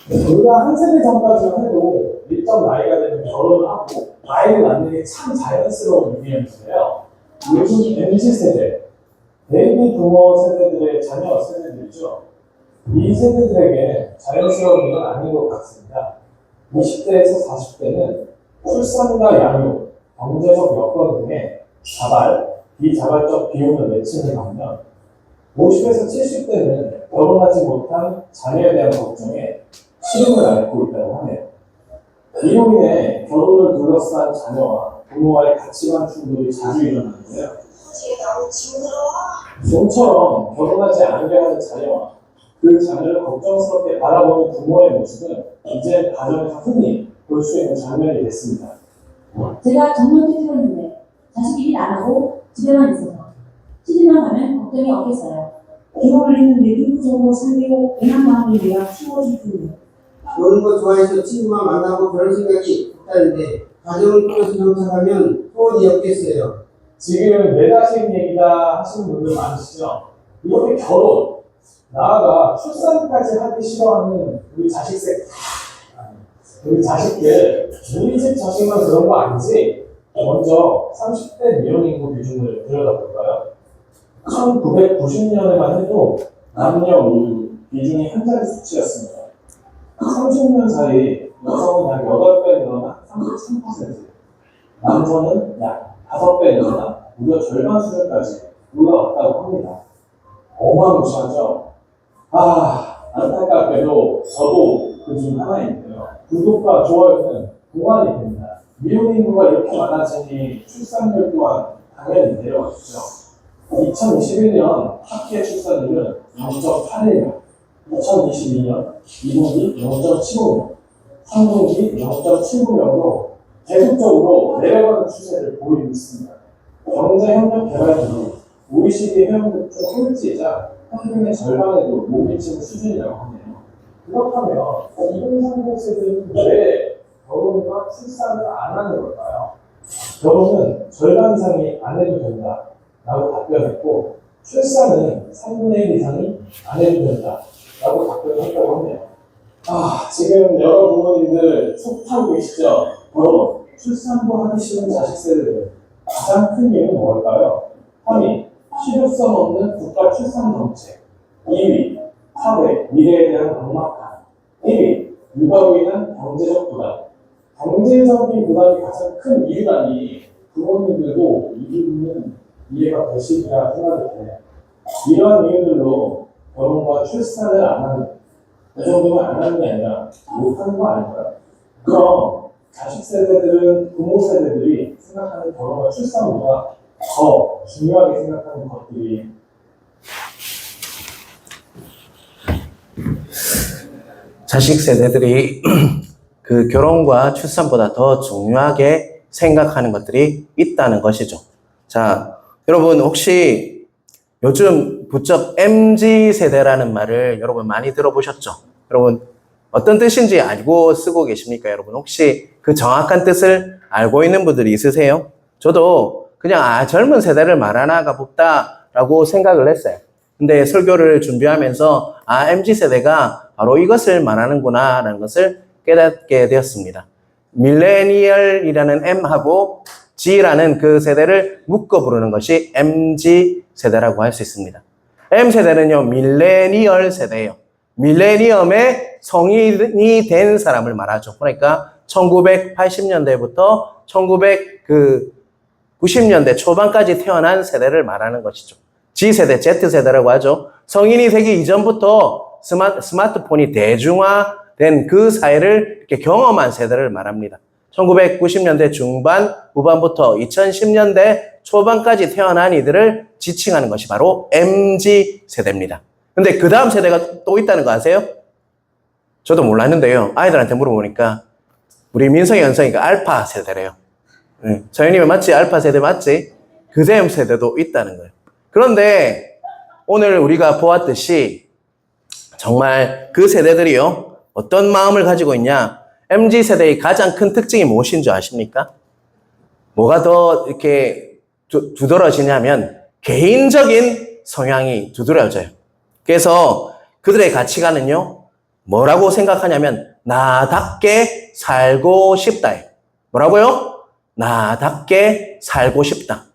우리가 한 세대 전까지만 해도 일정 나이가 되면 결혼을 하고 아이를 낳는 게 참 자연스러운 일이었는데요. 요즘 MZ세대, 베이비 부머 세대들의 자녀 세대들이죠. 이 세대들에게 자연스러운 일은 아닌 것 같습니다. 20대에서 40대는 출산과 양육, 경제적 여건 등의 자발, 비자발적 비용을 내치는 반면 50에서 70대는 결혼하지 못한 자녀에 대한 걱정에 시름을 앓고 있다고 하네요. 이로 인해 결혼을 둘러싼 자녀와 부모와의 가치관 충돌이 자주 일어나는데요. 좀처럼 결혼하지 않게 하는 자녀와 그 자녀를 걱정스럽게 바라보는 부모의 모습은 이제 가정에서 흔히 볼 수 있는 장면이 됐습니다. 제가 정년 퇴직을 했는데 자식 일 안 하고 집에만 있어서 시집만 가면 걱정이 없겠어요. 결혼을 했는데 이구적으로 살고 애만 마음이 내가 키워줄 텐데. 노는 거 좋아해서 친구만 만나고 그런 생각이 없다는데 가정을 꾸려서 정착하면 소원이 없겠어요. 지금 내 자식 얘기다 하시는 분들 많으시죠? 이렇게 결혼, 나아가 출산까지 하기 싫어하는 우리 자식들, 우리 집 자식만 그런 거 아니지? 먼저 30대 미혼인구 비중을 들여다볼까요? 1990년에만 해도 남녀 모두 비중이 한 자리 수치였습니다. 30년 사이 여성은 약 8배 늘어나 33%, 남성은 약 5배 늘어나 무려 절반 수준까지 올라왔다고 합니다. 어마무시하죠? 안타깝게도 저도 그 중 하나인데요. 구독과 좋아요는 보완이 됩니다. 미혼 인구가 이렇게 많아지니 출산율 또한 당연히 내려왔죠. 2021년 합계 출산율은 0.81명, 2022년 2분기 0.75명, 3분기 0.79명으로 계속적으로 내려가는 추세를 보이고 있습니다. 경제협력개발기구 OECD 회원국 중 한 일지이자 평균의 절반에도 못 미치는 수준이라고 하네요. 그렇다면 2030 세대는 왜 결혼과 출산을 안 하는 걸까요? 결혼은 절반 이상이 안 해도 된다 라고 답변했고, 출산은 3분의 1 이상이 안 해도 된다 라고 답변했다고 하네요. 지금 여러 부모님들 속 타고 계시죠? 결혼, 출산도 하기 싫은 자식 세대들. 가장 큰 이유는 뭘까요? 3위, 실효성 없는 국가 출산 정책. 2위, 사회, 미래에 대한 막막함. 1위, 육아로 인한 경제적 부담. 경제적인 부담이 가장 큰 이유라니 부모님들도 이 부분은 이해가 되시리라 생각이 드네요. 이러한 이유들로 결혼과 출산을 안 하는, 그 정도는 안 하는 게 아니라 못하는 거 아닐까요? 그럼 자식 세대들은 부모 세대들이 생각하는 결혼과 출산보다 더 중요하게 생각하는 것들이 자식 세대들이 그 결혼과 출산보다 더 중요하게 생각하는 것들이 있다는 것이죠. 자, 여러분 혹시 요즘 부쩍 MZ세대라는 말을 여러분 많이 들어보셨죠? 여러분 어떤 뜻인지 알고 쓰고 계십니까? 여러분 혹시 그 정확한 뜻을 알고 있는 분들이 있으세요? 저도 그냥 젊은 세대를 말하나가 보다라고 생각을 했어요. 근데 설교를 준비하면서 MZ세대가 바로 이것을 말하는구나 라는 것을 깨닫게 되었습니다. 밀레니얼이라는 M하고 G라는 그 세대를 묶어 부르는 것이 MZ세대라고 할 수 있습니다. M세대는요, 밀레니얼 세대예요. 밀레니엄의 성인이 된 사람을 말하죠. 그러니까 1980년대부터 1990년대 초반까지 태어난 세대를 말하는 것이죠. G세대, Z세대라고 하죠. 성인이 되기 이전부터 스마트폰이 대중화된 그 사회를 이렇게 경험한 세대를 말합니다. 1990년대 중반, 후반부터 2010년대 초반까지 태어난 이들을 지칭하는 것이 바로 MZ세대입니다. 근데 그 다음 세대가 또 있다는 거 아세요? 저도 몰랐는데요. 아이들한테 물어보니까 우리 민성이, 연성이가 알파 세대래요. 서현님이 맞지? 알파 세대 맞지? 그 다음 세대도 있다는 거예요. 그런데 오늘 우리가 보았듯이 정말 그 세대들이요, 어떤 마음을 가지고 있냐? MZ세대의 가장 큰 특징이 무엇인 줄 아십니까? 뭐가 더 이렇게 두드러지냐면 개인적인 성향이 두드러져요. 그래서 그들의 가치관은요, 뭐라고 생각하냐면 나답게 살고 싶다. 뭐라고요? 나답게 살고 싶다.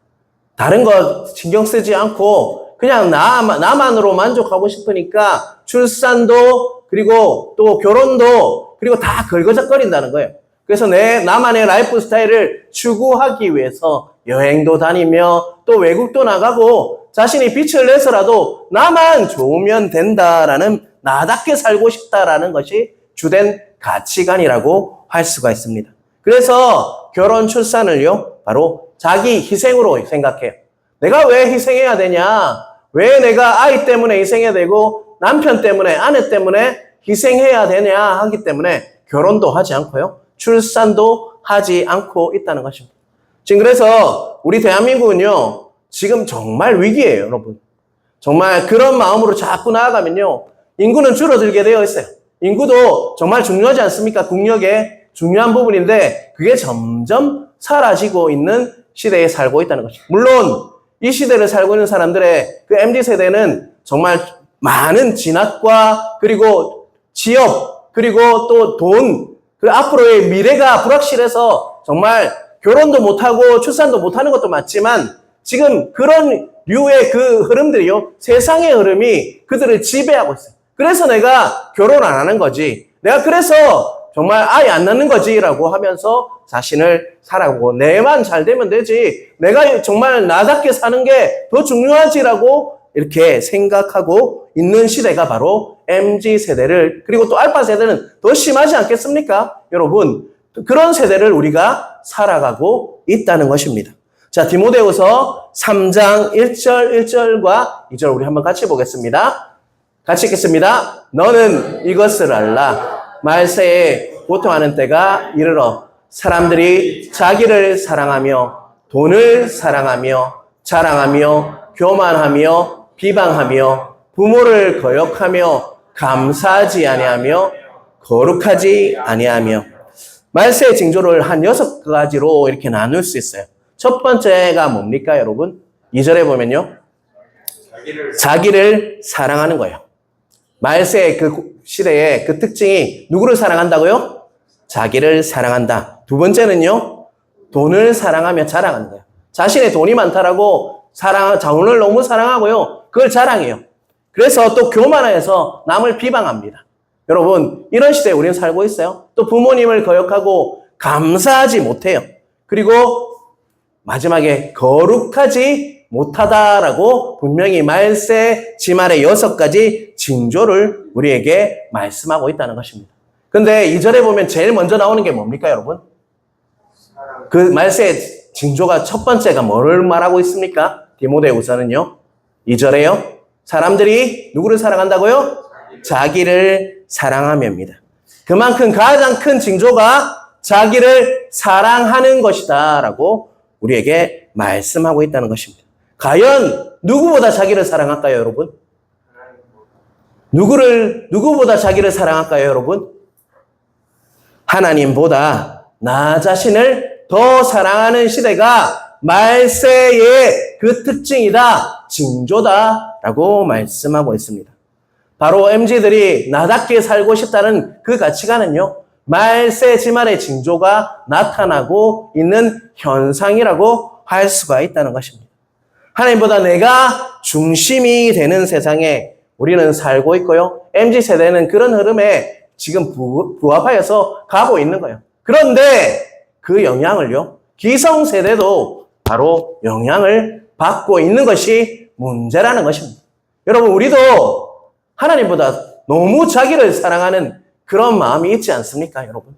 다른 거 신경 쓰지 않고 그냥 나만으로 만족하고 싶으니까 출산도 그리고 또 결혼도 그리고 다 걸거적거린다는 거예요. 그래서 나만의 라이프 스타일을 추구하기 위해서 여행도 다니며 또 외국도 나가고 자신이 빛을 내서라도 나만 좋으면 된다라는 나답게 살고 싶다라는 것이 주된 가치관이라고 할 수가 있습니다. 그래서 결혼 출산을요 바로 자기 희생으로 생각해요. 내가 왜 희생해야 되냐? 왜 내가 아이 때문에 희생해야 되고 남편 때문에 아내 때문에 희생해야 되냐 하기 때문에 결혼도 하지 않고요. 출산도 하지 않고 있다는 것입니다. 지금 그래서 우리 대한민국은요. 지금 정말 위기예요, 여러분. 정말 그런 마음으로 자꾸 나아가면요. 인구는 줄어들게 되어 있어요. 인구도 정말 중요하지 않습니까? 국력의 중요한 부분인데 그게 점점 사라지고 있는 시대에 살고 있다는 것입니다. 물론 이 시대를 살고 있는 사람들의 그 MZ세대는 정말 많은 진학과 그리고 취업 그리고 또 돈 그리고 앞으로의 미래가 불확실해서 정말 결혼도 못하고 출산도 못하는 것도 맞지만 지금 그런 류의 그 흐름들이요. 세상의 흐름이 그들을 지배하고 있어요. 그래서 내가 결혼 안 하는 거지. 내가 그래서 정말 아이 안 낳는 거지라고 하면서 자신을 살아가고 내만 잘 되면 되지. 내가 정말 나답게 사는 게 더 중요하지라고 이렇게 생각하고 있는 시대가 바로 MZ세대를 그리고 또 알파세대는 더 심하지 않겠습니까? 여러분 그런 세대를 우리가 살아가고 있다는 것입니다. 자, 디모데후서 3장 1절 1절과 2절 우리 한번 같이 보겠습니다. 같이 읽겠습니다. 너는 이것을 알라. 말세에 고통하는 때가 이르러 사람들이 자기를 사랑하며 돈을 사랑하며 자랑하며 교만하며 비방하며 부모를 거역하며 감사하지 아니하며 거룩하지 아니하며 말세의 징조를 한 6가지로 이렇게 나눌 수 있어요. 첫 번째가 뭡니까, 여러분? 2절에 보면요. 자기를 사랑하는 거예요. 말세의 그 시대의 그 특징이 누구를 사랑한다고요? 자기를 사랑한다. 두 번째는요. 돈을 사랑하며 자랑하는 거예요. 자신의 돈이 많다라고 돈을 너무 사랑하고요. 그걸 자랑해요. 그래서 또 교만해서 남을 비방합니다. 여러분, 이런 시대에 우리는 살고 있어요. 또 부모님을 거역하고 감사하지 못해요. 그리고 마지막에 거룩하지 못하다라고 분명히 말세 지말의 6가지 징조를 우리에게 말씀하고 있다는 것입니다. 근데 2절에 보면 제일 먼저 나오는 게 뭡니까, 여러분? 그 말세의 징조가 첫 번째가 뭐를 말하고 있습니까? 디모데후서는요. 2절에요. 사람들이 누구를 사랑한다고요? 자기를 사랑하며입니다. 그만큼 가장 큰 징조가 자기를 사랑하는 것이다 라고 우리에게 말씀하고 있다는 것입니다. 과연 누구보다 자기를 사랑할까요, 여러분? 누구보다 자기를 사랑할까요, 여러분? 하나님보다 나 자신을 더 사랑하는 시대가 말세의 그 특징이다, 징조다라고 말씀하고 있습니다. 바로 MZ들이 나답게 살고 싶다는 그 가치관은요, 말세 지말의 징조가 나타나고 있는 현상이라고 할 수가 있다는 것입니다. 하나님보다 내가 중심이 되는 세상에 우리는 살고 있고요. MZ세대는 그런 흐름에 지금 부합하여서 가고 있는 거예요. 그런데 그 영향을요, 기성세대도 바로 영향을 받고 있는 것이 문제라는 것입니다. 여러분, 우리도 하나님보다 너무 자기를 사랑하는 그런 마음이 있지 않습니까, 여러분?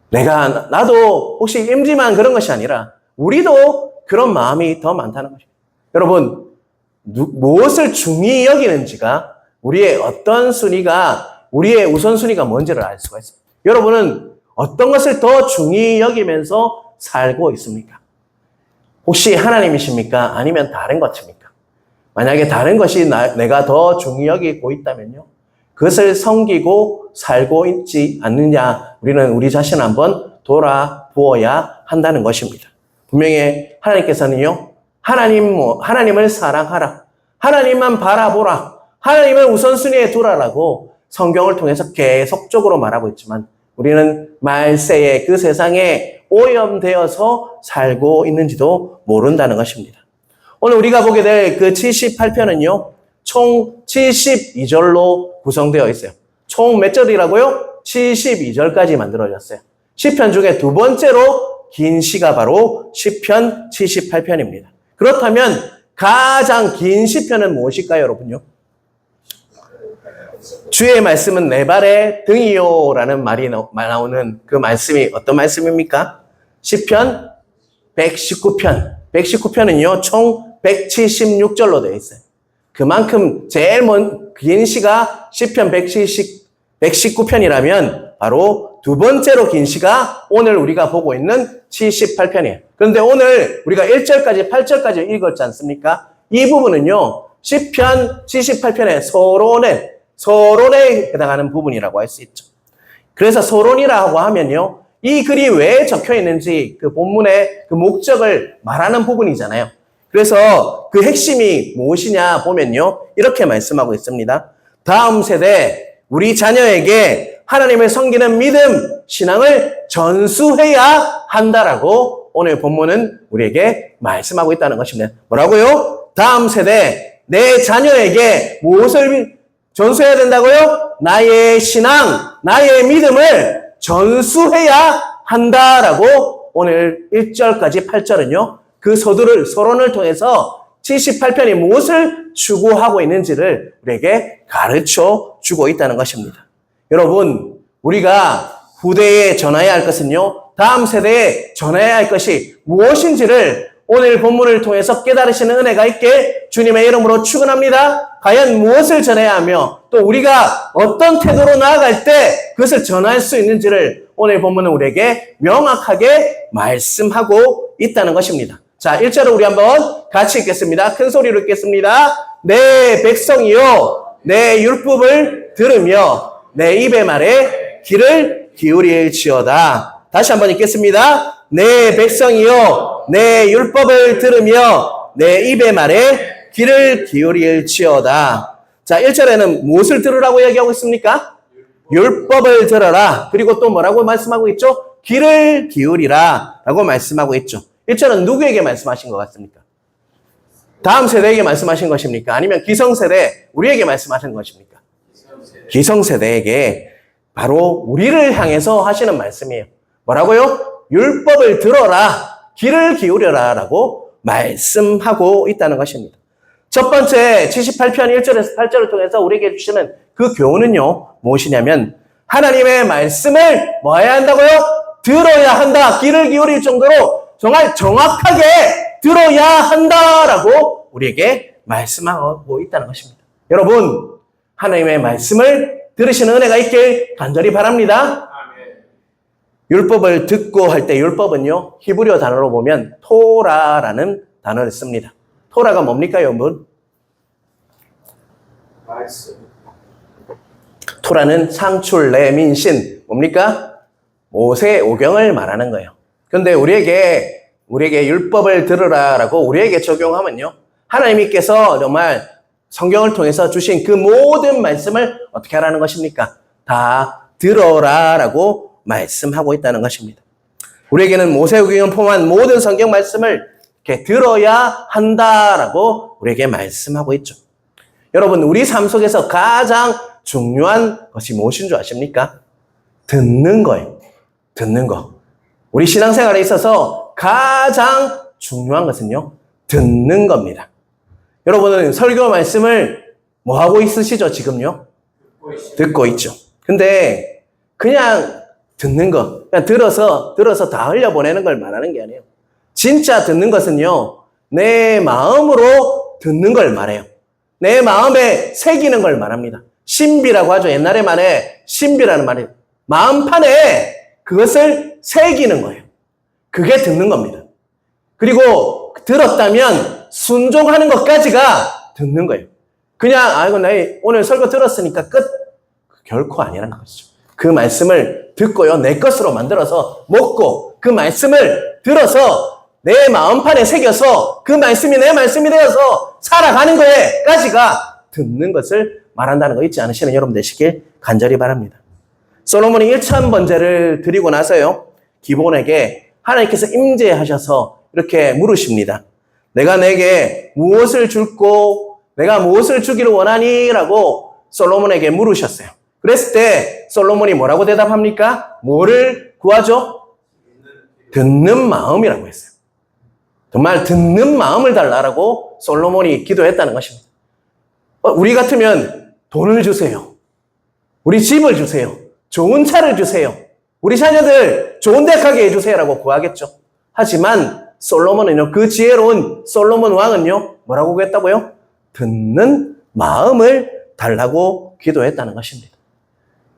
나도 혹시 MZ만 그런 것이 아니라 우리도 그런 마음이 더 많다는 것입니다. 여러분, 무엇을 중히 여기는지가 우리의 어떤 순위가, 우리의 우선순위가 뭔지를 알 수가 있습니다. 여러분은 어떤 것을 더 중히 여기면서 살고 있습니까? 혹시 하나님이십니까? 아니면 다른 것입니까? 만약에 다른 것이 내가 더 중히 여기고 있다면요. 그것을 섬기고 살고 있지 않느냐, 우리는 우리 자신을 한번 돌아보아야 한다는 것입니다. 분명히 하나님께서는요, 하나님을 사랑하라. 하나님만 바라보라. 하나님을 우선순위에 두라라고 성경을 통해서 계속적으로 말하고 있지만 우리는 말세에 그 세상에 오염되어서 살고 있는지도 모른다는 것입니다. 오늘 우리가 보게 될 그 78편은요, 총 72절로 구성되어 있어요. 총 몇 절이라고요? 72절까지 만들어졌어요. 시편 중에 두 번째로 긴 시가 바로 시편 78편입니다. 그렇다면 가장 긴 시편은 무엇일까요, 여러분요? 주의 말씀은 내 발의 등이요라는 말이 나오는 그 말씀이 어떤 말씀입니까? 시편 119편. 119편은요, 총 176절로 되어 있어요. 그만큼 제일 긴 시가 시편 119편이라면 바로 두 번째로 긴 시가 오늘 우리가 보고 있는 78편이에요. 그런데 오늘 우리가 1절까지 8절까지 읽었지 않습니까? 이 부분은요, 시편 78편의 서론에 해당하는 부분이라고 할 수 있죠. 그래서 서론이라고 하면요, 이 글이 왜 적혀 있는지 그 본문의 그 목적을 말하는 부분이잖아요. 그래서 그 핵심이 무엇이냐 보면요, 이렇게 말씀하고 있습니다. 다음 세대 우리 자녀에게 하나님을 섬기는 믿음, 신앙을 전수해야 한다라고 오늘 본문은 우리에게 말씀하고 있다는 것입니다. 뭐라고요? 다음 세대 내 자녀에게 무엇을 전수해야 된다고요? 나의 신앙, 나의 믿음을 전수해야 한다라고 오늘 1절까지 8절은요, 그 서론을 통해서 78편이 무엇을 추구하고 있는지를 우리에게 가르쳐 주고 있다는 것입니다. 여러분, 우리가 후대에 전해야 할 것은요, 다음 세대에 전해야 할 것이 무엇인지를 오늘 본문을 통해서 깨달으시는 은혜가 있게 주님의 이름으로 축원합니다. 과연 무엇을 전해야 하며 또 우리가 어떤 태도로 나아갈 때 그것을 전할 수 있는지를 오늘 본문은 우리에게 명확하게 말씀하고 있다는 것입니다. 자, 1절을 우리 한번 같이 읽겠습니다. 큰 소리로 읽겠습니다. 내 백성이요, 내 율법을 들으며 내 입의 말에 귀를 기울일지어다. 다시 한번 읽겠습니다. 내 백성이요, 내 율법을 들으며 내 입의 말에 귀를 기울일지어다. 자, 1절에는 무엇을 들으라고 얘기하고 있습니까? 율법을 들어라. 그리고 또 뭐라고 말씀하고 있죠? 귀를 기울이라 라고 말씀하고 있죠. 1절은 누구에게 말씀하신 것 같습니까? 다음 세대에게 말씀하신 것입니까? 아니면 기성세대, 우리에게 말씀하신 것입니까? 기성세대에게 바로 우리를 향해서 하시는 말씀이에요. 뭐라고요? 율법을 들어라, 귀를 기울여라 라고 말씀하고 있다는 것입니다. 첫 번째 78편 1절에서 8절을 통해서 우리에게 주시는 그 교훈은요, 무엇이냐면 하나님의 말씀을 뭐 해야 한다고요? 들어야 한다. 귀를 기울일 정도로 정말 정확하게 들어야 한다라고 우리에게 말씀하고 있다는 것입니다. 여러분, 하나님의 말씀을 들으시는 은혜가 있길 간절히 바랍니다. 율법을 듣고 할 때 율법은요, 히브리어 단어로 보면 토라라는 단어를 씁니다. 토라가 뭡니까, 여러분? 토라는 상출, 레민신, 뭡니까? 모세 오경을 말하는 거예요. 그런데 우리에게 율법을 들으라라고 우리에게 적용하면요, 하나님께서 정말 성경을 통해서 주신 그 모든 말씀을 어떻게 하라는 것입니까? 다 들어라라고 말씀하고 있다는 것입니다. 우리에게는 모세오경을 포함한 모든 성경 말씀을 이렇게 들어야 한다라고 우리에게 말씀하고 있죠. 여러분, 우리 삶 속에서 가장 중요한 것이 무엇인 줄 아십니까? 듣는 거예요. 듣는 거. 우리 신앙생활에 있어서 가장 중요한 것은요, 듣는 겁니다. 여러분은 설교 말씀을 뭐 하고 있으시죠, 지금요? 듣고 있죠. 근데 그냥 듣는 거, 그냥 들어서 다 흘려보내는 걸 말하는 게 아니에요. 진짜 듣는 것은요, 내 마음으로 듣는 걸 말해요. 내 마음에 새기는 걸 말합니다. 신비라고 하죠. 옛날에 말해 신비라는 말이에요. 마음판에 그것을 새기는 거예요. 그게 듣는 겁니다. 그리고 들었다면 순종하는 것까지가 듣는 거예요. 그냥 아이고 나 오늘 설교 들었으니까 끝. 결코 아니라는 것이죠. 그 말씀을 듣고요, 내 것으로 만들어서 먹고 그 말씀을 들어서 내 마음판에 새겨서 그 말씀이 내 말씀이 되어서 살아가는 거에까지가 듣는 것을 말한다는 거 잊지 않으시는 여러분 되시길 간절히 바랍니다. 솔로몬이 1천 번제를 드리고 나서요, 기본에게 하나님께서 임재하셔서 이렇게 물으십니다. 내가 내게 무엇을 줄고 내가 무엇을 주기를 원하니? 라고 솔로몬에게 물으셨어요. 그랬을 때 솔로몬이 뭐라고 대답합니까? 뭐를 구하죠? 듣는 마음이라고 했어요. 정말 듣는 마음을 달라라고 솔로몬이 기도했다는 것입니다. 우리 같으면 돈을 주세요. 우리 집을 주세요. 좋은 차를 주세요. 우리 자녀들 좋은 대 가게 해주세요라고 구하겠죠. 하지만 솔로몬은요, 그 지혜로운 솔로몬 왕은요, 뭐라고 구했다고요? 듣는 마음을 달라고 기도했다는 것입니다.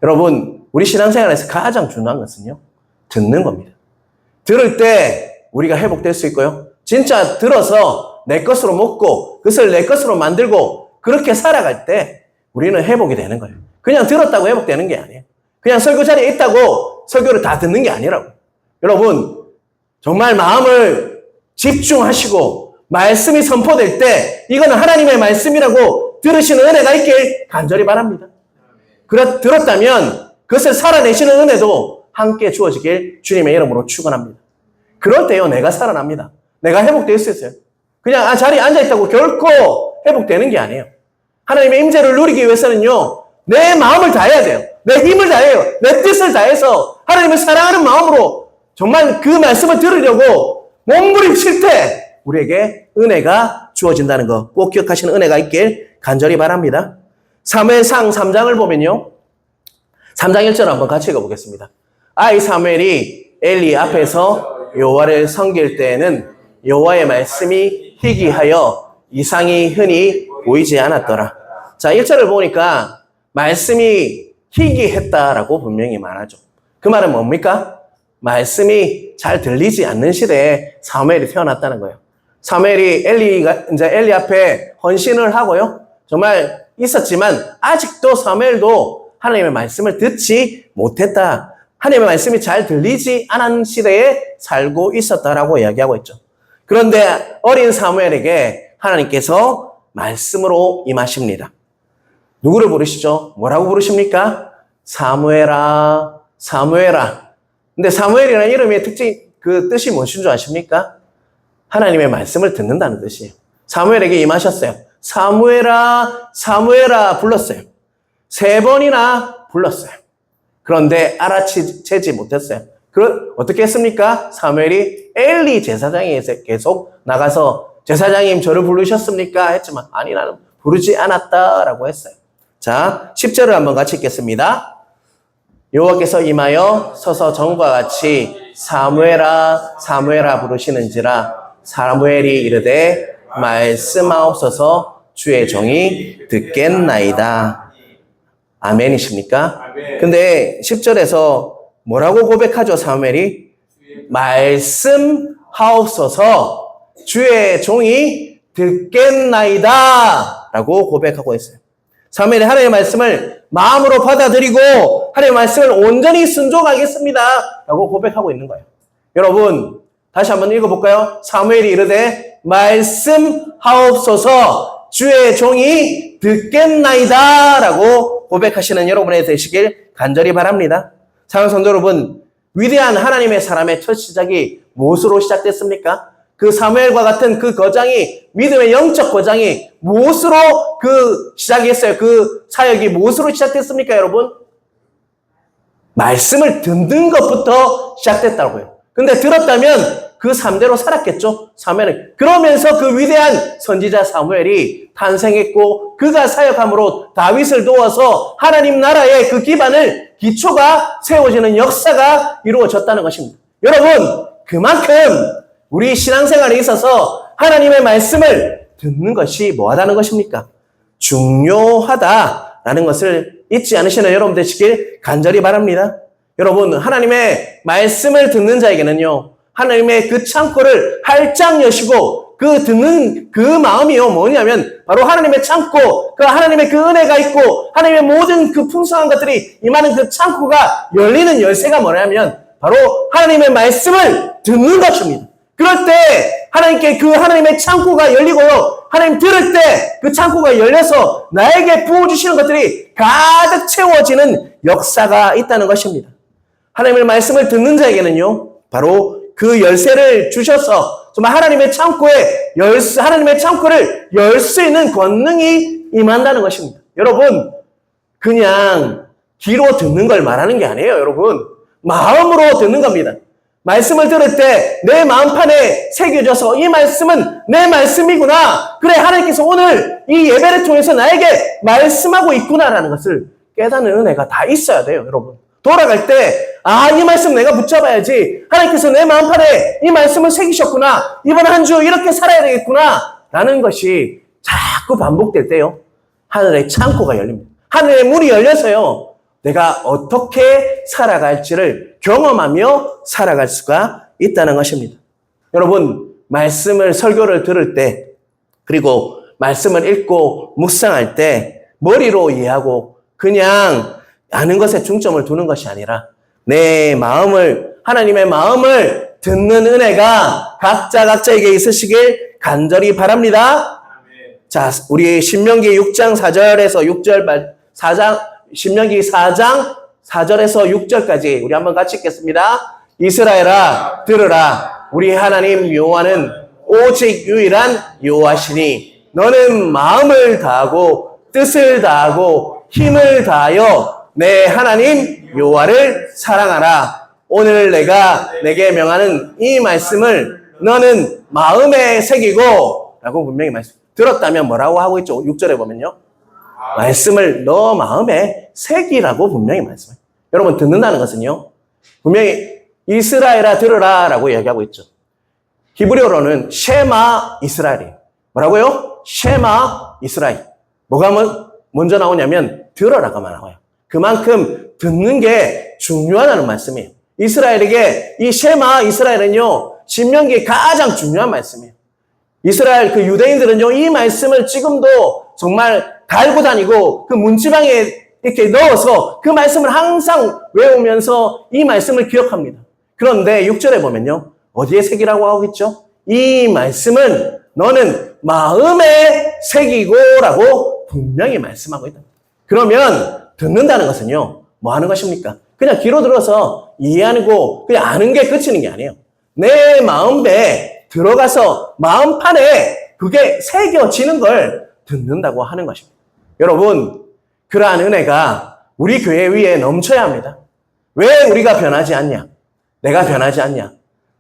여러분, 우리 신앙생활에서 가장 중요한 것은요, 듣는 겁니다. 들을 때 우리가 회복될 수 있고요, 진짜 들어서 내 것으로 먹고 그것을 내 것으로 만들고 그렇게 살아갈 때 우리는 회복이 되는 거예요. 그냥 들었다고 회복되는 게 아니에요. 그냥 설교 자리에 있다고 설교를 다 듣는 게 아니라고. 여러분, 정말 마음을 집중하시고 말씀이 선포될 때 이거는 하나님의 말씀이라고 들으시는 은혜가 있길 간절히 바랍니다. 들었다면 그것을 살아내시는 은혜도 함께 주어지길 주님의 이름으로 축원합니다. 그럴 때요, 내가 살아납니다. 내가 회복될 수 있어요. 그냥 자리에 앉아있다고 결코 회복되는 게 아니에요. 하나님의 임재를 누리기 위해서는요, 내 마음을 다해야 돼요. 내 힘을 다해요. 내 뜻을 다해서 하나님을 사랑하는 마음으로 정말 그 말씀을 들으려고 몸부림칠 때 우리에게 은혜가 주어진다는 거 꼭 기억하시는 은혜가 있길 간절히 바랍니다. 사무엘상 3장을 보면요, 3장 1절 한번 같이 읽어보겠습니다. 아이 사무엘이 엘리 앞에서 여호와를 섬길 때에는 여호와의 말씀이 희귀하여 이상이 흔히 보이지 않았더라. 자, 1절을 보니까 말씀이 희귀했다라고 분명히 말하죠. 그 말은 뭡니까? 말씀이 잘 들리지 않는 시대에 사무엘이 태어났다는 거예요. 사무엘이 엘리 앞에 헌신을 하고요, 정말 있었지만 아직도 사무엘도 하나님의 말씀을 듣지 못했다. 하나님의 말씀이 잘 들리지 않은 시대에 살고 있었다라고 이야기하고 있죠. 그런데 어린 사무엘에게 하나님께서 말씀으로 임하십니다. 누구를 부르시죠? 뭐라고 부르십니까? 사무엘아, 사무엘아. 근데 사무엘이라는 이름의 그 뜻이 무엇인 줄 아십니까? 하나님의 말씀을 듣는다는 뜻이에요. 사무엘에게 임하셨어요. 사무엘아, 사무엘아 불렀어요. 3번이나 불렀어요. 그런데 알아채지 못했어요. 어떻게 했습니까? 사무엘이 엘리 제사장에게 계속 나가서 제사장님 저를 부르셨습니까? 했지만 아니 나는 부르지 않았다라고 했어요. 자, 10절을 한번 같이 읽겠습니다. 여호와께서 임하여 서서 전과 같이 사무엘아 사무엘아 부르시는지라 사무엘이 이르되 말씀하옵소서 주의 종이 듣겠나이다. 아멘이십니까? 아멘. 근데 10절에서 뭐라고 고백하죠? 사무엘이 말씀하옵소서 주의 종이 듣겠나이다 라고 고백하고 있어요. 사무엘이 하나님의 말씀을 마음으로 받아들이고 하나님의 말씀을 온전히 순종하겠습니다 라고 고백하고 있는 거예요. 여러분, 다시 한번 읽어볼까요? 사무엘이 이르되 말씀하옵소서 주의 종이 듣겠나이다 라고 고백하시는 여러분의 되시길 간절히 바랍니다. 사랑하는 성도 여러분, 위대한 하나님의 사람의 첫 시작이 무엇으로 시작됐습니까? 그 사무엘과 같은 그 거장이, 믿음의 영적 거장이 무엇으로 그 시작했어요? 그 사역이 무엇으로 시작됐습니까, 여러분? 말씀을 듣는 것부터 시작됐다고요. 근데 들었다면 그 3대로 살았겠죠, 사무엘은. 그러면서 그 위대한 선지자 사무엘이 탄생했고, 그가 사역함으로 다윗을 도와서 하나님 나라의 그 기초가 세워지는 역사가 이루어졌다는 것입니다. 여러분, 그만큼 우리 신앙생활에 있어서 하나님의 말씀을 듣는 것이 뭐하다는 것입니까? 중요하다라는 것을 잊지 않으시는 여러분 되시길 간절히 바랍니다. 여러분, 하나님의 말씀을 듣는 자에게는요, 하나님의 그 창고를 활짝 여시고 그 듣는 그 마음이요 뭐냐면 바로 하나님의 창고, 그 하나님의 그 은혜가 있고 하나님의 모든 그 풍성한 것들이 임하는 그 창고가 열리는 열쇠가 뭐냐면 바로 하나님의 말씀을 듣는 것입니다. 그럴 때 하나님께 그 하나님의 창고가 열리고요, 하나님 들을 때 그 창고가 열려서 나에게 부어주시는 것들이 가득 채워지는 역사가 있다는 것입니다. 하나님의 말씀을 듣는 자에게는요, 바로 그 열쇠를 주셔서 정말 하나님의 창고를 열 수 있는 권능이 임한다는 것입니다. 여러분, 그냥 귀로 듣는 걸 말하는 게 아니에요, 여러분. 마음으로 듣는 겁니다. 말씀을 들을 때 내 마음판에 새겨져서 이 말씀은 내 말씀이구나. 그래, 하나님께서 오늘 이 예배를 통해서 나에게 말씀하고 있구나라는 것을 깨닫는 은혜가 다 있어야 돼요, 여러분. 돌아갈 때, 이 말씀 내가 붙잡아야지. 하나님께서 내 마음판에 이 말씀을 새기셨구나. 이번 한 주 이렇게 살아야 되겠구나. 라는 것이 자꾸 반복될 때요, 하늘의 창고가 열립니다. 하늘의 문이 열려서요, 내가 어떻게 살아갈지를 경험하며 살아갈 수가 있다는 것입니다. 여러분, 설교를 들을 때, 그리고 말씀을 읽고 묵상할 때 머리로 이해하고 그냥 아는 것에 중점을 두는 것이 아니라 내 마음을, 하나님의 마음을 듣는 은혜가 각자에게 있으시길 간절히 바랍니다. 자, 우리 신명기 6장 4절에서 6절, 신명기 4장 4절에서 6절까지 우리 한번 같이 읽겠습니다. 이스라엘아, 들으라. 우리 하나님 여호와는 오직 유일한 여호와시니 너는 마음을 다하고 뜻을 다하고 힘을 다하여 내 하나님 여호와를 사랑하라. 오늘 내가 내게 명하는 이 말씀을 너는 마음에 새기고, 라고 분명히 말씀. 들었다면 뭐라고 하고 있죠? 6절에 보면요, 말씀을 너 마음에 새기라고 분명히 말씀해요. 여러분, 듣는다는 것은요, 분명히 이스라엘아 들으라 라고 이야기하고 있죠. 히브리어로는 쉐마 이스라엘이에요. 뭐라고요? 쉐마 이스라엘. 뭐가 먼저 나오냐면 들어라가 나와요. 그만큼 듣는 게 중요하다는 말씀이에요. 이스라엘에게 이 쉐마 이스라엘은요, 신명기에 가장 중요한 말씀이에요. 이스라엘 그 유대인들은요, 이 말씀을 지금도 정말 달고 다니고 그 문지방에 이렇게 넣어서 그 말씀을 항상 외우면서 이 말씀을 기억합니다. 그런데 6절에 보면요, 어디에 새기라고 하고 있죠? 이 말씀은 너는 마음에 새기고라고 분명히 말씀하고 있다. 그러면 듣는다는 것은요, 뭐 하는 것입니까? 그냥 귀로 들어서 이해하고 그냥 아는 게 그치는 게 아니에요. 내 마음에 들어가서 마음판에 그게 새겨지는 걸 듣는다고 하는 것입니다. 여러분, 그러한 은혜가 우리 교회 위에 넘쳐야 합니다. 왜 우리가 변하지 않냐? 내가 변하지 않냐?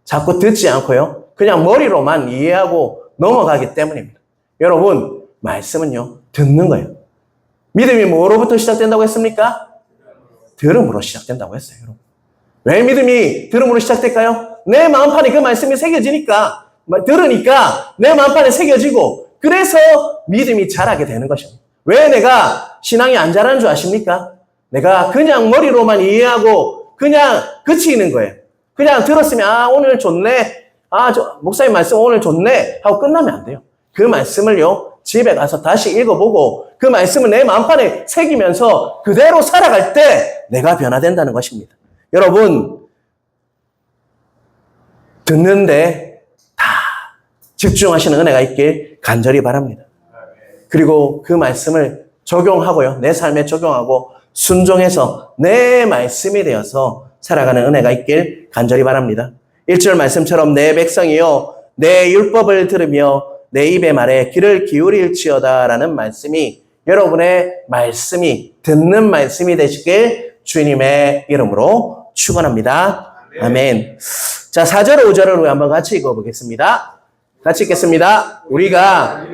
자꾸 듣지 않고요, 그냥 머리로만 이해하고 넘어가기 때문입니다. 여러분, 말씀은요, 듣는 거예요. 믿음이 뭐로부터 시작된다고 했습니까? 들음으로 시작된다고 했어요, 여러분. 왜 믿음이 들음으로 시작될까요? 내 마음판에 그 말씀이 새겨지니까, 들으니까 내 마음판에 새겨지고, 그래서 믿음이 자라게 되는 것입니다. 왜 내가 신앙이 안 자라는 줄 아십니까? 내가 그냥 머리로만 이해하고 그냥 그치는 거예요. 그냥 들었으면 오늘 좋네. 목사님 말씀 오늘 좋네 하고 끝나면 안 돼요. 그 말씀을요, 집에 가서 다시 읽어보고 그 말씀을 내 마음판에 새기면서 그대로 살아갈 때 내가 변화된다는 것입니다. 여러분, 듣는데 다 집중하시는 은혜가 있길 간절히 바랍니다. 그리고 그 말씀을 적용하고요, 내 삶에 적용하고 순종해서 내 말씀이 되어서 살아가는 은혜가 있길 간절히 바랍니다. 1절 말씀처럼 내 백성이요 내 율법을 들으며 내 입의 말에 귀를 기울일지어다 라는 말씀이 여러분의 말씀이, 듣는 말씀이 되시길 주님의 이름으로 축원합니다. 아멘. 자, 4절 5절을 우리 한번 같이 읽어보겠습니다. 같이 읽겠습니다. 우리가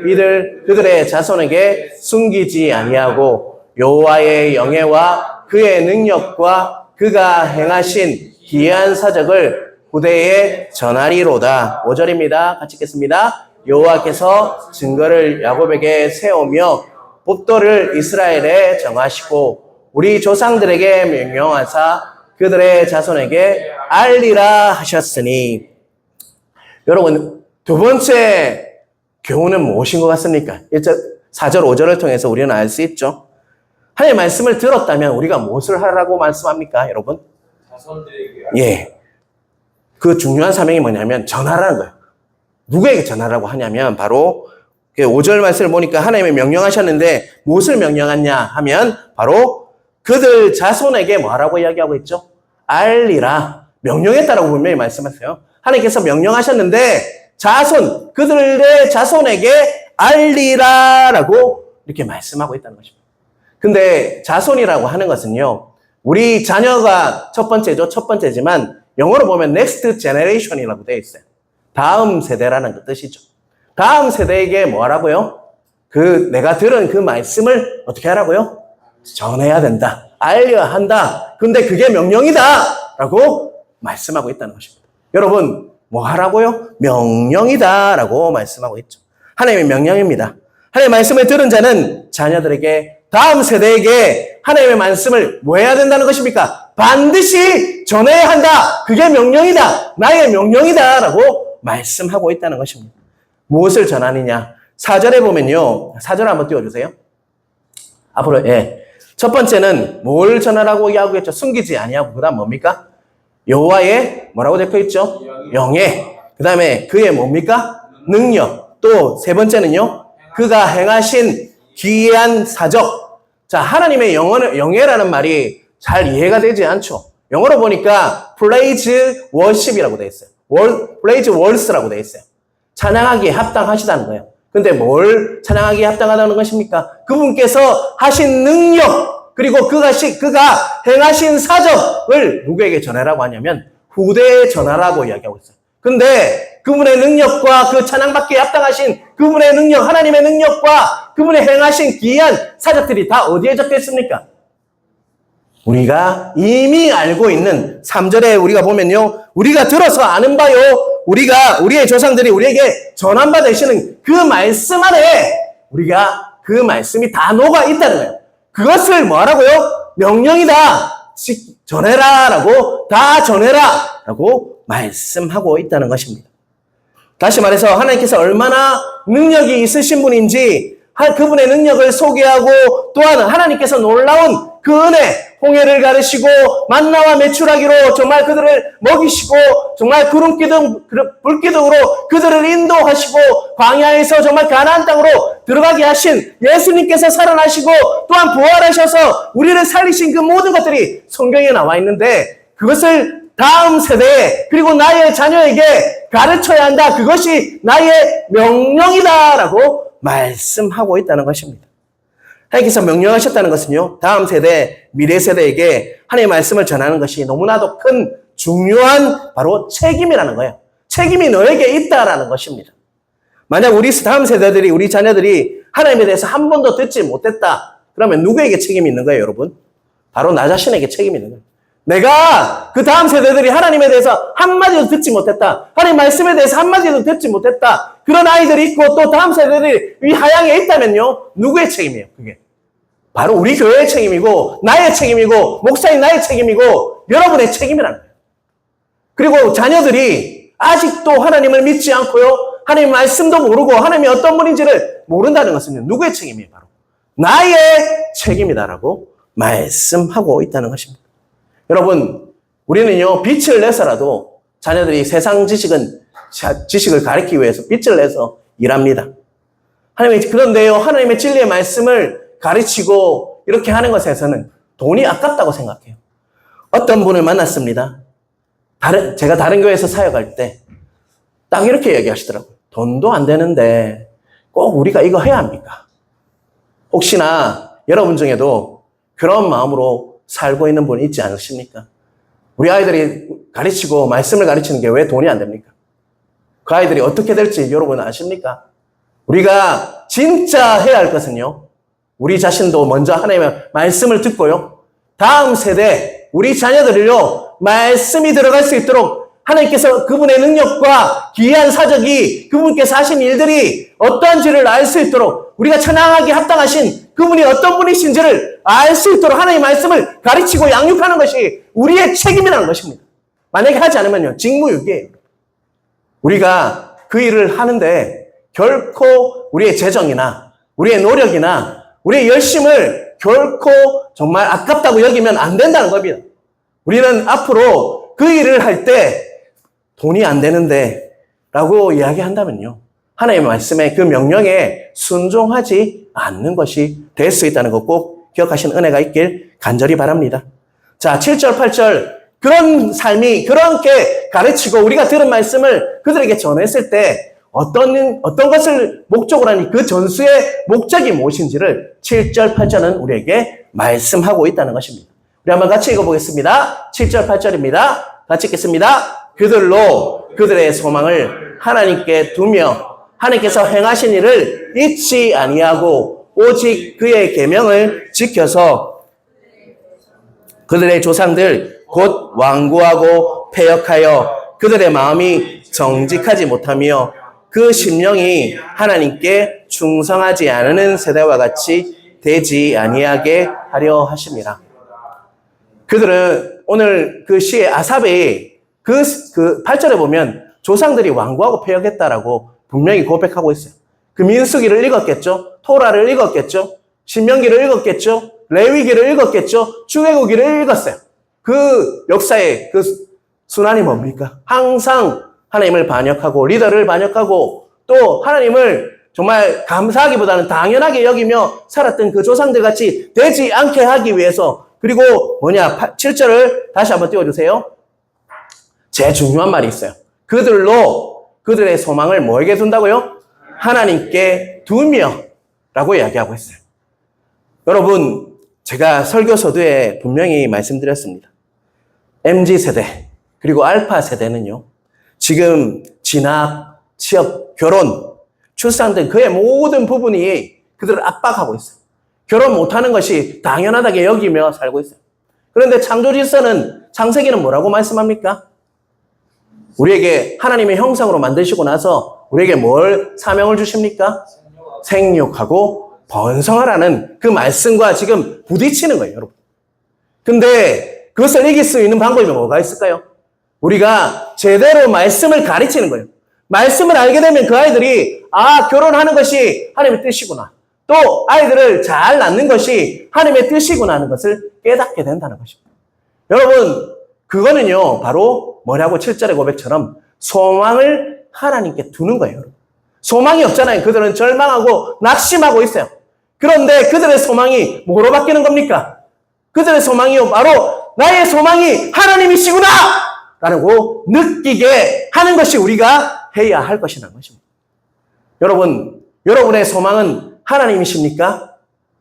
그들의 자손에게 숨기지 아니하고 여호와의 영예와 그의 능력과 그가 행하신 기이한 사적을 후대에 전하리로다. 5절입니다. 같이 읽겠습니다. 여호와께서 증거를 야곱에게 세우며 법도를 이스라엘에 정하시고 우리 조상들에게 명령하사 그들의 자손에게 알리라 하셨으니. 여러분, 두 번째 교훈은 무엇인 것 같습니까? 4절, 5절을 통해서 우리는 알 수 있죠. 하나님의 말씀을 들었다면 우리가 무엇을 하라고 말씀합니까, 여러분? 예. 그 중요한 사명이 뭐냐면 전하라는 거예요. 누구에게 전하라고 하냐면 바로 5절 말씀을 보니까 하나님이 명령하셨는데 무엇을 명령하냐 하면 바로 그들 자손에게 뭐라고 이야기하고 있죠? 알리라. 명령했다라고 분명히 말씀하세요. 하나님께서 명령하셨는데 그들의 자손에게 알리라라고 이렇게 말씀하고 있다는 것입니다. 근데 자손이라고 하는 것은요, 우리 자녀가 첫 번째지만 영어로 보면 next generation이라고 되어 있어요. 다음 세대라는 뜻이죠. 다음 세대에게 뭐 하라고요? 내가 들은 그 말씀을 어떻게 하라고요? 전해야 된다. 알려야 한다. 근데 그게 명령이다. 라고 말씀하고 있다는 것입니다. 여러분, 뭐 하라고요? 명령이다. 라고 말씀하고 있죠. 하나님의 명령입니다. 하나님의 말씀을 들은 자는 자녀들에게, 다음 세대에게 하나님의 말씀을 뭐 해야 된다는 것입니까? 반드시 전해야 한다. 그게 명령이다. 나의 명령이다. 라고 말씀하고 있다는 것입니다. 무엇을 전하느냐? 4절에 보면요. 4절 한번 띄워주세요. 앞으로, 첫 번째는 뭘 전하라고 이야기하고 있죠? 숨기지 아니하고. 그 다음 뭡니까? 여호와의 뭐라고 적혀 있죠? 영예. 그 다음에 그의 뭡니까? 능력. 또 세 번째는요. 그가 행하신 기이한 사적. 자, 하나님의 영예라는 말이 잘 이해가 되지 않죠. 영어로 보니까 praise worship이라고 되어 있어요. praise words라고 되어 있어요. 찬양하기에 합당하시다는 거예요. 근데 뭘 찬양하기에 합당하다는 것입니까? 그분께서 하신 능력, 그리고 그가 행하신 사적을 누구에게 전하라고 하냐면 후대에 전하라고 이야기하고 있어요. 근데 그분의 능력과 그 찬양받기에 합당하신 그분의 능력, 하나님의 능력과 그분의 행하신 기이한 사적들이 다 어디에 적혀 있습니까? 우리가 이미 알고 있는 3절에 우리가 보면요. 우리가 들어서 아는 바요. 우리의 조상들이 우리에게 전한 바 되시는 그 말씀 안에 우리가 그 말씀이 다 녹아 있다는 거예요. 그것을 뭐 하라고요? 명령이다. 전해라 라고, 다 전해라 라고 말씀하고 있다는 것입니다. 다시 말해서 하나님께서 얼마나 능력이 있으신 분인지 그분의 능력을 소개하고, 또한 하나님께서 놀라운 그 은혜, 홍해를 가르시고 만나와 메추라기로 정말 그들을 먹이시고, 정말 불기둥으로 그들을 인도하시고, 광야에서 정말 가나안 땅으로 들어가게 하신 예수님께서 살아나시고 또한 부활하셔서 우리를 살리신 그 모든 것들이 성경에 나와 있는데, 그것을 다음 세대에, 그리고 나의 자녀에게 가르쳐야 한다. 그것이 나의 명령이다라고 말씀하고 있다는 것입니다. 하나님께서 명령하셨다는 것은요, 다음 세대, 미래 세대에게 하나님의 말씀을 전하는 것이 너무나도 큰 중요한 바로 책임이라는 거예요. 책임이 너에게 있다라는 것입니다. 만약 우리 다음 세대들이, 우리 자녀들이 하나님에 대해서 한 번도 듣지 못했다. 그러면 누구에게 책임이 있는 거예요, 여러분? 바로 나 자신에게 책임이 있는 거예요. 내가 그 다음 세대들이 하나님에 대해서 한마디도 듣지 못했다. 하나님 말씀에 대해서 한마디도 듣지 못했다. 그런 아이들이 있고 또 다음 세대들이 이 하양에 있다면요. 누구의 책임이에요, 그게? 바로 우리 교회의 책임이고, 나의 책임이고, 목사인 나의 책임이고, 여러분의 책임이라는 거예요. 그리고 자녀들이 아직도 하나님을 믿지 않고요. 하나님 말씀도 모르고 하나님이 어떤 분인지를 모른다는 것은 누구의 책임이에요? 바로 나의 책임이다라고 말씀하고 있다는 것입니다. 여러분, 우리는요, 빛을 내서라도 자녀들이 세상 지식을 가르치기 위해서 빛을 내서 일합니다. 그런데요, 하나님의 진리의 말씀을 가르치고 이렇게 하는 것에서는 돈이 아깝다고 생각해요. 어떤 분을 만났습니다. 제가 다른 교회에서 사역할 때 딱 이렇게 얘기하시더라고요. 돈도 안 되는데 꼭 우리가 이거 해야 합니까? 혹시나 여러분 중에도 그런 마음으로 살고 있는 분 있지 않으십니까? 우리 아이들이 가르치고 말씀을 가르치는 게 왜 돈이 안 됩니까? 그 아이들이 어떻게 될지 여러분 아십니까? 우리가 진짜 해야 할 것은요, 우리 자신도 먼저 하나님의 말씀을 듣고요, 다음 세대, 우리 자녀들을요, 말씀이 들어갈 수 있도록 하나님께서 그분의 능력과 기이한 사적이, 그분께서 하신 일들이 어떠한지를 알 수 있도록, 우리가 찬양하기에 합당하신 그분이 어떤 분이신지를 알 수 있도록 하나님의 말씀을 가르치고 양육하는 것이 우리의 책임이라는 것입니다. 만약에 하지 않으면요, 직무유기예요. 우리가 그 일을 하는데 결코 우리의 재정이나 우리의 노력이나 우리의 열심을 결코 정말 아깝다고 여기면 안 된다는 겁니다. 우리는 앞으로 그 일을 할 때 돈이 안 되는데 라고 이야기한다면요, 하나님의 말씀에 그 명령에 순종하지 않는 것이 될 수 있다는 것 꼭 기억하시는 은혜가 있길 간절히 바랍니다. 자, 7절, 8절. 그런 삶이 그렇게 가르치고 우리가 들은 말씀을 그들에게 전했을 때 어떤 것을 목적으로 하니 그 전수의 목적이 무엇인지를 7절, 8절은 우리에게 말씀하고 있다는 것입니다. 우리 한번 같이 읽어보겠습니다. 7절, 8절입니다. 같이 읽겠습니다. 그들로 그들의 소망을 하나님께 두며 하나님께서 행하신 일을 잊지 아니하고 오직 그의 계명을 지켜서 그들의 조상들 곧 완고하고 패역하여 그들의 마음이 정직하지 못하며 그 심령이 하나님께 충성하지 않는 세대와 같이 되지 아니하게 하려 하심이라. 그들은 오늘 그 시의 아삽이 그 8절에 보면 조상들이 완고하고 패역했다라고 분명히 고백하고 있어요. 그 민수기를 읽었겠죠? 토라를 읽었겠죠? 신명기를 읽었겠죠? 레위기를 읽었겠죠? 출애굽기를 읽었어요. 그 역사의 그 순환이 뭡니까? 항상 하나님을 반역하고 리더를 반역하고 또 하나님을 정말 감사하기보다는 당연하게 여기며 살았던 그 조상들 같이 되지 않게 하기 위해서 그리고 7절을 다시 한번 띄워주세요. 제일 중요한 말이 있어요. 그들로 그들의 소망을 뭐에게 둔다고요? 하나님께 두며 라고 이야기하고 있어요. 여러분, 제가 설교서두에 분명히 말씀드렸습니다. MZ세대 그리고 알파 세대는요. 지금 진학, 취업, 결혼, 출산 등 그의 모든 부분이 그들을 압박하고 있어요. 결혼 못하는 것이 당연하다게 여기며 살고 있어요. 그런데 창조질서는 창세기는 뭐라고 말씀합니까? 우리에게 하나님의 형상으로 만드시고 나서 우리에게 뭘 사명을 주십니까? 생육하고 번성하라는 그 말씀과 지금 부딪히는 거예요, 여러분. 근데 그것을 이길 수 있는 방법이 뭐가 있을까요? 우리가 제대로 말씀을 가르치는 거예요. 말씀을 알게 되면 그 아이들이 결혼하는 것이 하나님의 뜻이구나. 또 아이들을 잘 낳는 것이 하나님의 뜻이구나 하는 것을 깨닫게 된다는 것입니다. 여러분, 그거는요, 바로 뭐냐고 7절의 고백처럼 소망을 하나님께 두는 거예요. 소망이 없잖아요. 그들은 절망하고 낙심하고 있어요. 그런데 그들의 소망이 뭐로 바뀌는 겁니까? 그들의 소망이요, 바로 나의 소망이 하나님이시구나! 라고 느끼게 하는 것이 우리가 해야 할 것이라는 것입니다. 여러분, 여러분의 소망은 하나님이십니까?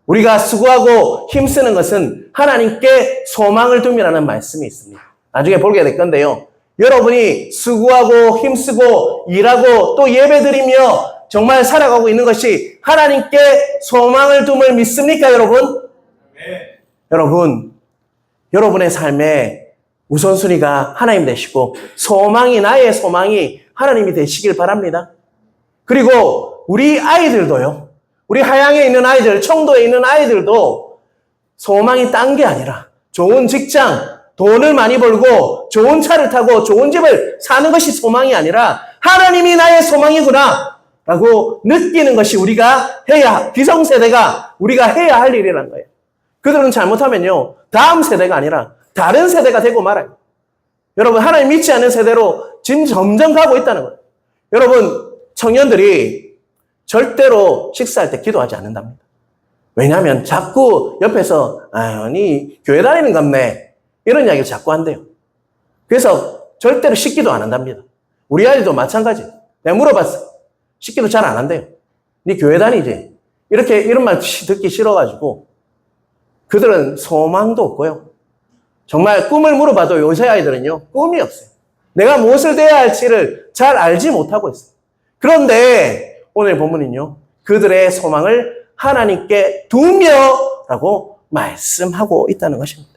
우리가 수고하고 힘쓰는 것은 하나님께 소망을 둠이라는 말씀이 있습니다. 나중에 보게 될 건데요. 여러분이 수고하고 힘쓰고 일하고 또 예배드리며 정말 살아가고 있는 것이 하나님께 소망을 둠을 믿습니까, 여러분? 네. 여러분, 여러분의 삶에 우선순위가 하나님 되시고 소망이 나의 소망이 하나님이 되시길 바랍니다. 그리고 우리 아이들도요. 우리 하양에 있는 아이들, 청도에 있는 아이들도 소망이 딴 게 아니라 좋은 직장, 돈을 많이 벌고 좋은 차를 타고 좋은 집을 사는 것이 소망이 아니라 하나님이 나의 소망이구나 라고 느끼는 것이 우리가 기성세대가 우리가 해야 할 일이라는 거예요. 그들은 잘못하면요. 다음 세대가 아니라 다른 세대가 되고 말아요. 여러분, 하나님 믿지 않는 세대로 지금 점점 가고 있다는 거예요. 여러분, 청년들이 절대로 식사할 때 기도하지 않는답니다. 왜냐하면 자꾸 옆에서 아니 교회 다니는 갑네 이런 이야기를 자꾸 한대요. 그래서 절대로 식기도 안 한답니다. 우리 아이도 마찬가지예요. 내가 물어봤어. 식기도 잘 안 한대요. 네 교회 다니지? 이런 말 듣기 싫어가지고 그들은 소망도 없고요. 정말 꿈을 물어봐도 요새 아이들은요. 꿈이 없어요. 내가 무엇을 돼야 할지를 잘 알지 못하고 있어요. 그런데 오늘 본문은요. 그들의 소망을 하나님께 두며 라고 말씀하고 있다는 것입니다.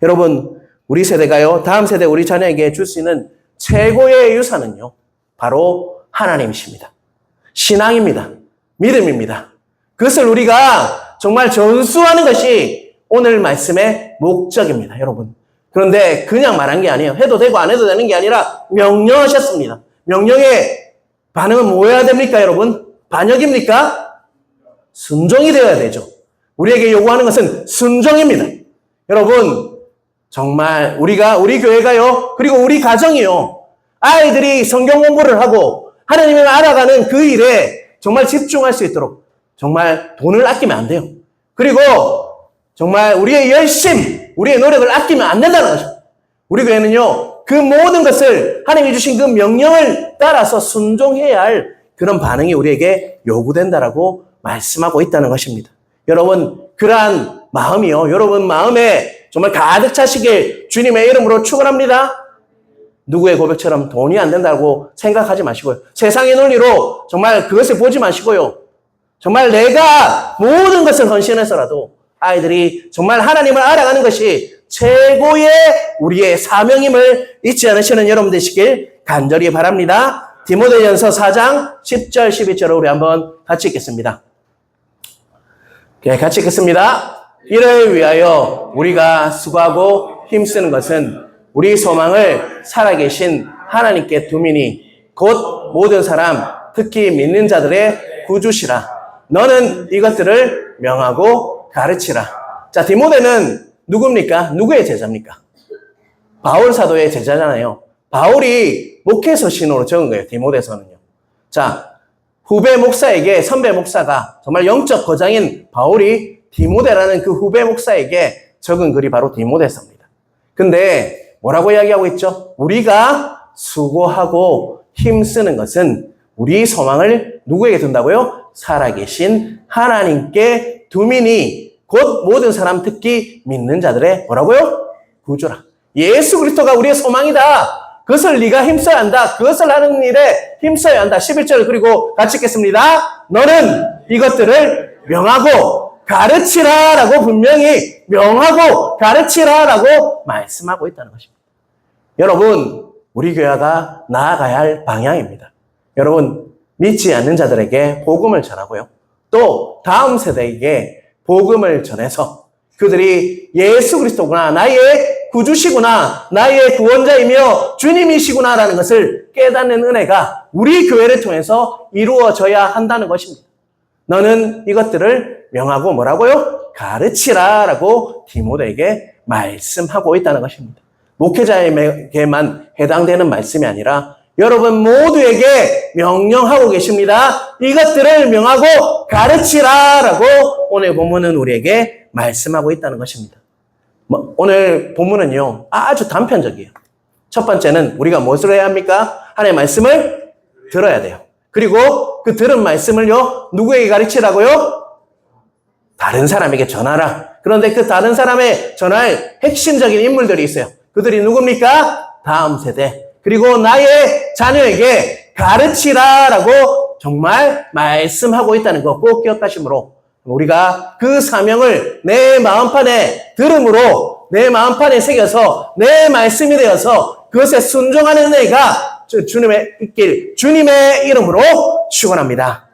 여러분, 우리 세대가요. 다음 세대 우리 자녀에게 줄 수 있는 최고의 유산은요. 바로 하나님이십니다. 신앙입니다. 믿음입니다. 그것을 우리가 정말 전수하는 것이 오늘 말씀의 목적입니다. 여러분. 그런데 그냥 말한 게 아니에요. 해도 되고 안 해도 되는 게 아니라 명령하셨습니다. 명령의 반응은 뭐 해야 됩니까, 여러분? 반역입니까? 순종이 되어야 되죠. 우리에게 요구하는 것은 순종입니다. 여러분, 정말 우리 교회가요, 그리고 우리 가정이요, 아이들이 성경 공부를 하고 하나님을 알아가는 그 일에 정말 집중할 수 있도록 정말 돈을 아끼면 안 돼요. 그리고 정말 우리의 열심, 우리의 노력을 아끼면 안 된다는 거죠. 우리 교회는요, 그 모든 것을 하나님이 주신 그 명령을 따라서 순종해야 할 그런 반응이 우리에게 요구된다라고 말씀하고 있다는 것입니다. 여러분, 그러한 마음이요, 여러분 마음에 정말 가득 차시길 주님의 이름으로 축원합니다. 누구의 고백처럼 돈이 안 된다고 생각하지 마시고요. 세상의 논리로 정말 그것을 보지 마시고요. 정말 내가 모든 것을 헌신해서라도 아이들이 정말 하나님을 알아가는 것이 최고의 우리의 사명임을 잊지 않으시는 여러분 되시길 간절히 바랍니다. 디모데전서 4장 10절 12절을 우리 한번 같이 읽겠습니다. 같이 읽겠습니다. 이를 위하여 우리가 수고하고 힘쓰는 것은 우리 소망을 살아계신 하나님께 두미니 곧 모든 사람 특히 믿는 자들의 구주시라. 너는 이것들을 명하고 가르치라. 자, 디모데는 누굽니까? 누구의 제자입니까? 바울 사도의 제자잖아요. 바울이 목회 서신으로 적은 거예요. 디모데서는요. 자, 후배 목사에게 선배 목사가 정말 영적 거장인 바울이 디모데라는 그 후배 목사에게 적은 글이 바로 디모데서입니다. 근데 뭐라고 이야기하고 있죠? 우리가 수고하고 힘쓰는 것은 우리 소망을 누구에게 둔다고요? 살아계신 하나님께 두미니 곧 모든 사람 특히 믿는 자들의 뭐라고요? 구주라. 예수 그리스도가 우리의 소망이다. 그것을 네가 힘써야 한다. 그것을 하는 일에 힘써야 한다. 11절 그리고 같이 읽겠습니다. 너는 이것들을 명하고 가르치라 라고 분명히 명하고 가르치라 라고 말씀하고 있다는 것입니다. 여러분, 우리 교회가 나아가야 할 방향입니다. 여러분, 믿지 않는 자들에게 복음을 전하고요. 또 다음 세대에게 복음을 전해서 그들이 예수 그리스도구나, 나의 구주시구나, 나의 구원자이며 주님이시구나 라는 것을 깨닫는 은혜가 우리 교회를 통해서 이루어져야 한다는 것입니다. 너는 이것들을 명하고 뭐라고요? 가르치라 라고 디모데에게 말씀하고 있다는 것입니다. 목회자에게만 해당되는 말씀이 아니라 여러분 모두에게 명령하고 계십니다. 이것들을 명하고 가르치라 라고 오늘 본문은 우리에게 말씀하고 있다는 것입니다. 오늘 본문은요, 아주 단편적이에요. 첫 번째는 우리가 무엇을 해야 합니까? 하나님의 말씀을 들어야 돼요. 그리고 그 들은 말씀을요, 누구에게 가르치라고요? 다른 사람에게 전하라. 그런데 그 다른 사람에 전할 핵심적인 인물들이 있어요. 그들이 누굽니까? 다음 세대. 그리고 나의 자녀에게 가르치라라고 정말 말씀하고 있다는 거 꼭 기억하시므로 우리가 그 사명을 내 마음판에 들음으로 내 마음판에 새겨서 내 말씀이 되어서 그것에 순종하는 은혜가 주님의 있길 주님의 이름으로 축원합니다.